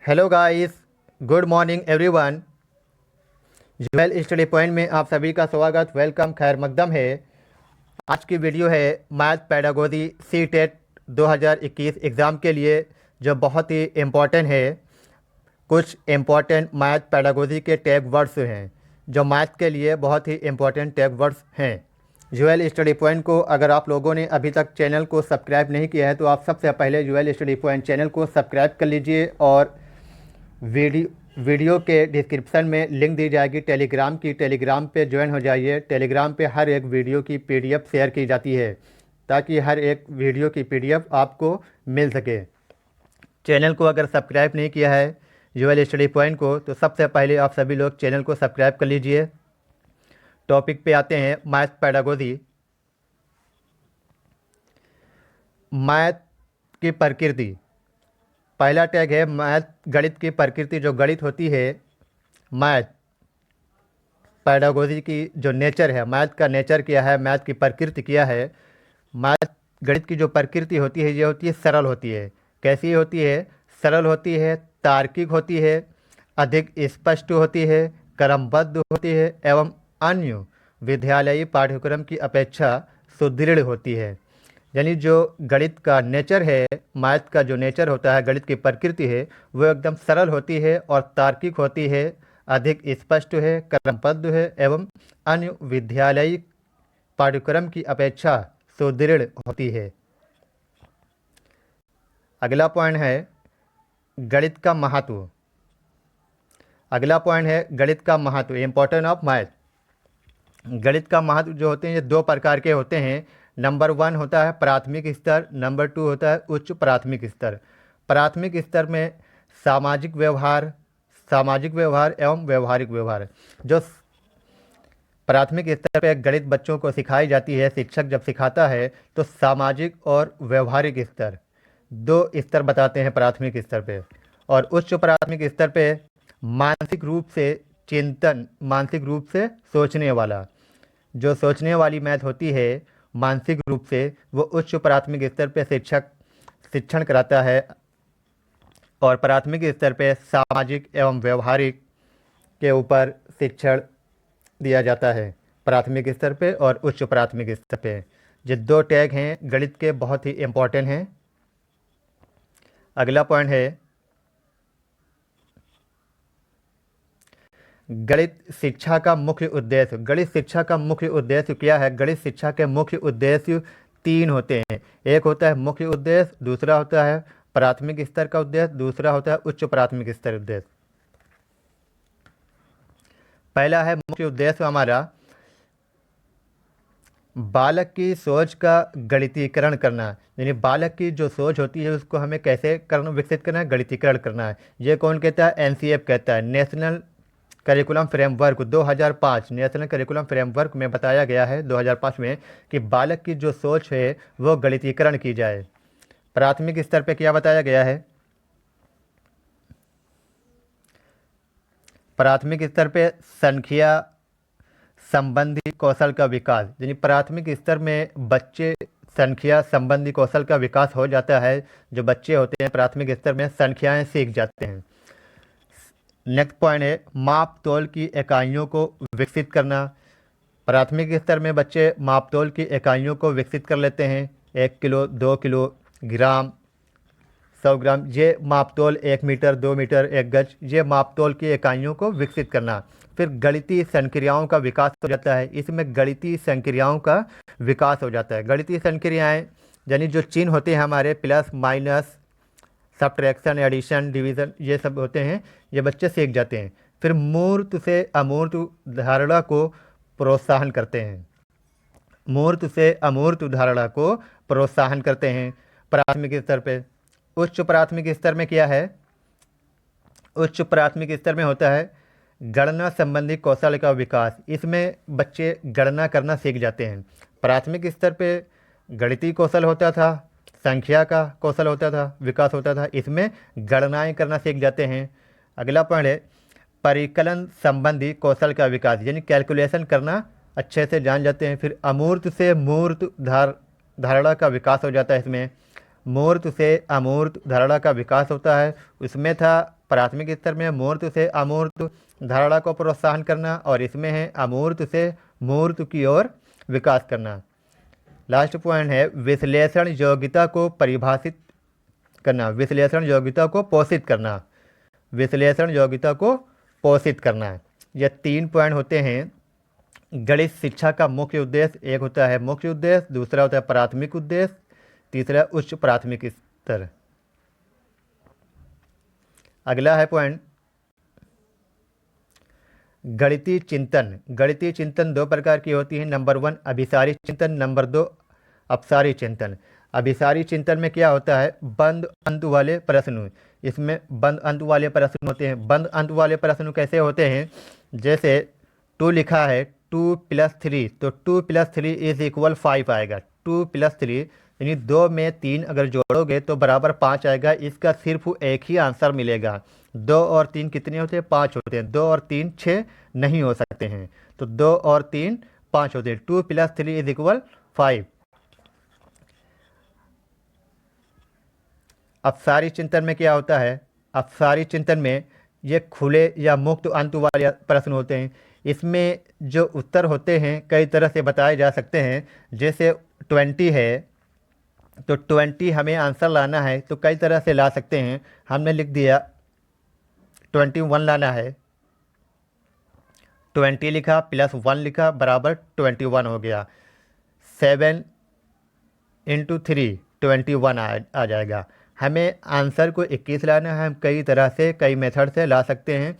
Hello guys, good morning everyone. Jewel Study point में आप सभी का स्वागत, वेलकम, खैर मकदम है। आज की वीडियो है math pedagogy C TET 2021 exam के लिए, जो बहुत ही इम्पोर्टेंट है। कुछ इम्पोर्टेंट मैथ पेडागोजी के टैग वर्ड्स हैं जो मैथ के लिए बहुत ही इम्पोर्टेंट टैग वर्ड्स हैं। ज्वेल स्टडी पॉइंट को अगर आप लोगों ने अभी तक चैनल को सब्सक्राइब नहीं किया है तो आप सबसे पहले ज्वेल स्टडी पॉइंट चैनल को सब्सक्राइब कर लीजिए और वीडियो के डिस्क्रिप्शन में लिंक दी जाएगी टेलीग्राम की। टेलीग्राम पे ज्वाइन हो जाइए। टेलीग्राम पे हर एक वीडियो की पीडीएफ शेयर की जाती है ताकि हर एक वीडियो की पीडीएफ आपको मिल सके। चैनल को अगर सब्सक्राइब नहीं किया है ज्वेल स्टडी पॉइंट को तो सबसे पहले आप सभी लोग चैनल को सब्सक्राइब कर लीजिए। टॉपिक पे आते हैं, मैथ पेडागोजी। मैथ की प्रकृति, पहला टैग है मैथ गणित की प्रकृति। जो गणित होती है, मैथ पेडागोजी की जो नेचर है, मैथ का नेचर क्या है, मैथ की प्रकृति क्या है। मैथ गणित की जो प्रकृति होती है ये होती है सरल होती है। कैसी होती है? सरल होती है, तार्किक होती है, अधिक स्पष्ट होती है, क्रमबद्ध होती है एवं अन्य विद्यालयी पाठ्यक्रम की अपेक्षा सुदृढ़ होती है। यानी जो गणित का नेचर है, मैथ का जो नेचर होता है, गणित की प्रकृति है, वो एकदम सरल होती है और तार्किक होती है, अधिक स्पष्ट है, क्रमबद्ध है एवं अन्य विद्यालयी पाठ्यक्रम की अपेक्षा सुदृढ़ होती है। अगला पॉइंट है गणित का महत्व। अगला पॉइंट है गणित का महत्व, इम्पोर्टेंस ऑफ मैथ। गणित का महत्व जो होते हैं ये दो प्रकार के होते हैं। नंबर 1 होता है प्राथमिक स्तर, नंबर 2 होता है उच्च प्राथमिक स्तर। प्राथमिक स्तर में सामाजिक व्यवहार एवं व्यवहारिक व्यवहार। जो प्राथमिक स्तर पर गणित बच्चों को सिखाई जाती है, शिक्षक जब सिखाता है तो सामाजिक और व्यवहारिक स्तर, दो स्तर बताते हैं प्राथमिक स्तर पे। और उच्च प्राथमिक स्तर पे मानसिक रूप से चिंतन, मानसिक रूप से सोचने वाला, जो सोचने वाली मैथ होती है मानसिक रूप से, वो उच्च प्राथमिक स्तर पे शिक्षक शिक्षण कराता है। और प्राथमिक स्तर पे सामाजिक एवं व्यवहारिक के ऊपर शिक्षण दिया जाता है, प्राथमिक स्तर पे और उच्च प्राथमिक स्तर पे। ये दो टैग हैं गणित के, बहुत ही इम्पोर्टेंट हैं। अगला पॉइंट है गणित शिक्षा का मुख्य उद्देश्य। गणित शिक्षा का मुख्य उद्देश्य क्या है? गणित शिक्षा के मुख्य उद्देश्य 3 होते हैं। एक होता है मुख्य उद्देश्य, दूसरा होता है प्राथमिक स्तर का उद्देश्य, दूसरा होता है उच्च प्राथमिक स्तर उद्देश्य। पहला है मुख्य उद्देश्य हमारा बालक की सोच का गणितीकरण करना। यानी बालक की जो सोच होती है उसको हमें कैसे करना, विकसित करना है, गणितीकरण करना है। ये कौन कहता है? एनसीएफ कहता है, national curriculum framework 2005। National curriculum framework में बताया गया है 2005 में कि बालक की जो सोच है वो गणितीकरण की जाए। प्राथमिक स्तर पे क्या बताया गया है? प्राथमिक स्तर पे संख्या संबंधी कौशल का विकास। यानी प्राथमिक स्तर में बच्चे संख्या संबंधी कौशल का विकास हो जाता है। जो बच्चे होते हैं प्राथमिक स्तर में संख्याएं सीख जाते हैं। नेक्स्ट पॉइंट है माप तोल की इकाइयों को विकसित करना। प्राथमिक स्तर में बच्चे माप तोल की इकाइयों को विकसित कर लेते हैं। 1 किलो, 2 किलो, ग्राम, 100 ग्राम, ये माप तोल, 1 मीटर, 2 मीटर, 1 गज, ये माप तोल की इकाइयों को विकसित करना। फिर गणितीय संक्रियाओं का विकास हो जाता है। इसमें गणितीय संक्रियाओं का विकास हो जाता है। गणितीय संक्रियाएँ यानी जो चिन्ह होते हैं हमारे, plus minus, subtraction, addition, division, ये सब होते हैं, ये बच्चे सीख जाते हैं। फिर मूर्त से अमूर्त धारणा को प्रोत्साहन करते हैं। मूर्त से अमूर्त धारणा को प्रोत्साहन करते हैं प्राथमिक स्तर पे। उच्च प्राथमिक स्तर में क्या है? उच्च प्राथमिक स्तर में होता है गणना संबंधी कौशल का विकास। इसमें बच्चे गणना करना सीख जाते हैं। प्राथमिक स्तर पे गणितीय कौशल होता था, संख्या का कौशल होता था, विकास होता था। इसमें गणनाएं करना सीख जाते हैं। अगला पॉइंट है परिकलन संबंधी कौशल का विकास, यानी कैलकुलेशन करना अच्छे से जान जाते हैं। फिर अमूर्त से मूर्त धारणा का विकास हो जाता है। इसमें मूर्त से अमूर्त धारणा का विकास होता है। उसमें था प्राथमिक स्तर में मूर्त से अमूर्त धारणा को प्रोत्साहन करना, और इसमें है अमूर्त से मूर्त की ओर विकास करना। लास्ट पॉइंट है विश्लेषण योग्यता को परिभाषित करना, विश्लेषण योग्यता को पोषित करना, विश्लेषण योग्यता को पोषित करना। ये 3 पॉइंट होते हैं गणित शिक्षा का मुख्य उद्देश्य। एक होता है मुख्य उद्देश्य, दूसरा होता है प्राथमिक उद्देश्य, तीसरा उच्च प्राथमिक स्तर। अगला है पॉइंट गणितीय चिंतन। गणितीय चिंतन 2 प्रकार की होती है। नंबर 1 अभिसारी चिंतन, नंबर 2 अपसारी चिंतन। अभिसारी चिंतन में क्या होता है, बंद अंत वाले प्रश्न। इसमें बंद अंत वाले प्रश्न होते हैं। बंद अंत वाले प्रश्न कैसे होते हैं, जैसे 2 लिखा है 2 + 3, तो 2 + 3 = 5 आएगा। 2 + 3 यानी 2 में 3 अगर जोड़ोगे तो बराबर 5 आएगा। इसका सिर्फ एक ही आंसर मिलेगा। 2 और 3 कितने होते हैं, 5 होते हैं। 2 और 3 6 नहीं हो सकते हैं, तो 2 और 3 5 होते हैं। 2 + 3 = 5। अपसारी चिंतन में क्या होता है, अपसारी चिंतन में ये खुले या मुक्त अंत वाले प्रश्न होते हैं। इसमें जो उत्तर होते हैं कई तरह से बताए जा सकते हैं। जैसे 20 है तो 20 हमें आंसर लाना है तो कई तरह से ला सकते हैं। हमने लिख दिया 21 लाना है, 20 लिखा + 1 लिखा बराबर 21 हो गया। 7 × 3 21 आ जाएगा। हमें आंसर को 21 लाना है। हम कई तरह से कई मेथड से ला सकते हैं।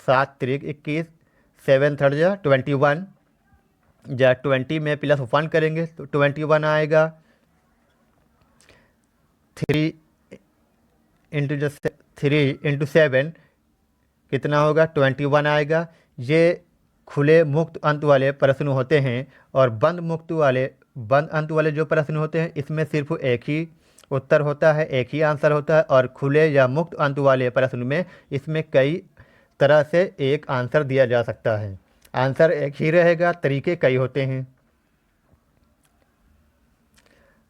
7 × 3 = 21, 7 × 3 = 21, या 20 में +1 करेंगे तो 21 आएगा। 3 × 7 कितना होगा, 21 आएगा। ये खुले मुक्त अंत वाले प्रश्न होते हैं। और बंद अंत वाले जो प्रश्न होते हैं इसमें सिर्फ एक ही उत्तर होता है, एक ही आंसर होता है। और खुले या मुक्त अंत वाले प्रश्न में इसमें कई तरह से एक आंसर दिया जा सकता है। आंसर एक ही रहेगा, तरीके कई होते हैं।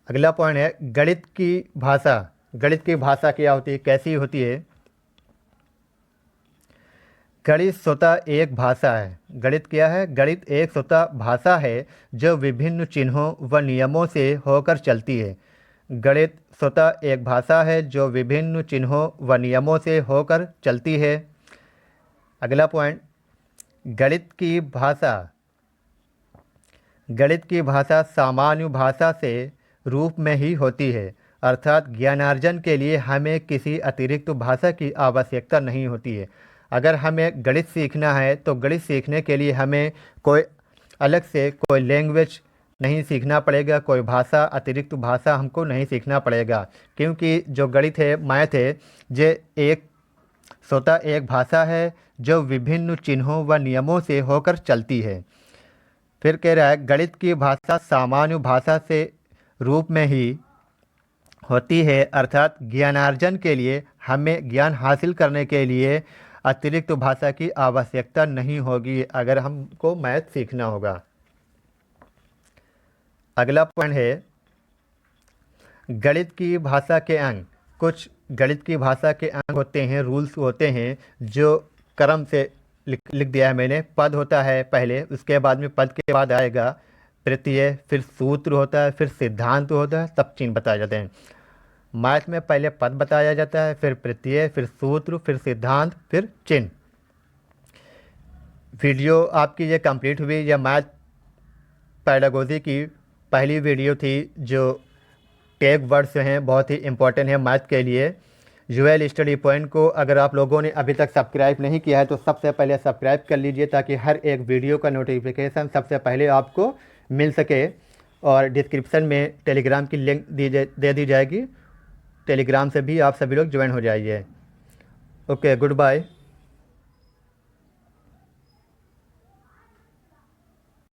अगला पॉइंट है गणित की भाषा। गणित की भाषा क्या होती है, कैसी होती है। गणित स्वतः एक भाषा है। गणित क्या है, गणित एक स्वतः भाषा है जो विभिन्न चिन्हों व नियमों से होकर चलती है। गणित स्वतः एक भाषा है जो विभिन्न चिन्हों व नियमों से होकर चलती है। अगला पॉइंट गणित की भाषा। गणित की भाषा सामान्य भाषा से रूप में ही होती है, अर्थात ज्ञानार्जन के लिए हमें किसी अतिरिक्त भाषा की आवश्यकता नहीं होती है। अगर हमें गणित सीखना है तो गणित सीखने के लिए हमें कोई अलग से कोई लैंग्वेज नहीं सीखना पड़ेगा, कोई भाषा अतिरिक्त भाषा हमको नहीं सीखना पड़ेगा। क्योंकि जो गणित है, मैथ है, ये एक स्वतः एक भाषा है जो विभिन्न चिन्हों व नियमों से होकर चलती है। फिर कह रहा है गणित की भाषा सामान्य भाषा से रूप में ही होती है, अर्थात ज्ञानार्जन के लिए हमें ज्ञान हासिल करने के लिए अतिरिक्त भाषा की आवश्यकता नहीं होगी अगर हमको मैथ सीखना होगा। अगला पॉइंट है गणित की भाषा के अंग। कुछ गणित की भाषा के अंग होते हैं, रूल्स होते हैं जो क्रम से लिख दिया है मैंने। पद होता है पहले, उसके बाद में पद के बाद आएगा प्रत्यय, फिर सूत्र होता है, फिर सिद्धांत होता है, तब चिन्ह बताए जाते हैं। मैथ में पहले पद बताया जाता है, फिर प्रत्यय, फिर सूत्र, फिर सिद्धांत, फिर चिन्ह। वीडियो आपकी ये कंप्लीट हुई। यह मैथ पैडागोजी की पहली वीडियो थी जो टैग वर्ड्स हैं, बहुत ही इम्पोर्टेंट है मैथ के लिए। यूएल स्टडी पॉइंट को अगर आप लोगों ने अभी तक सब्सक्राइब नहीं किया है तो सबसे पहले सब्सक्राइब कर लीजिए ताकि हर एक वीडियो का नोटिफिकेशन सबसे पहले आपको मिल सके। और डिस्क्रिप्शन में टेलीग्राम की लिंक दे दी जाएगी, टेलीग्राम से भी आप सभी लोग ज्वाइन हो जाइए। Okay, good bye.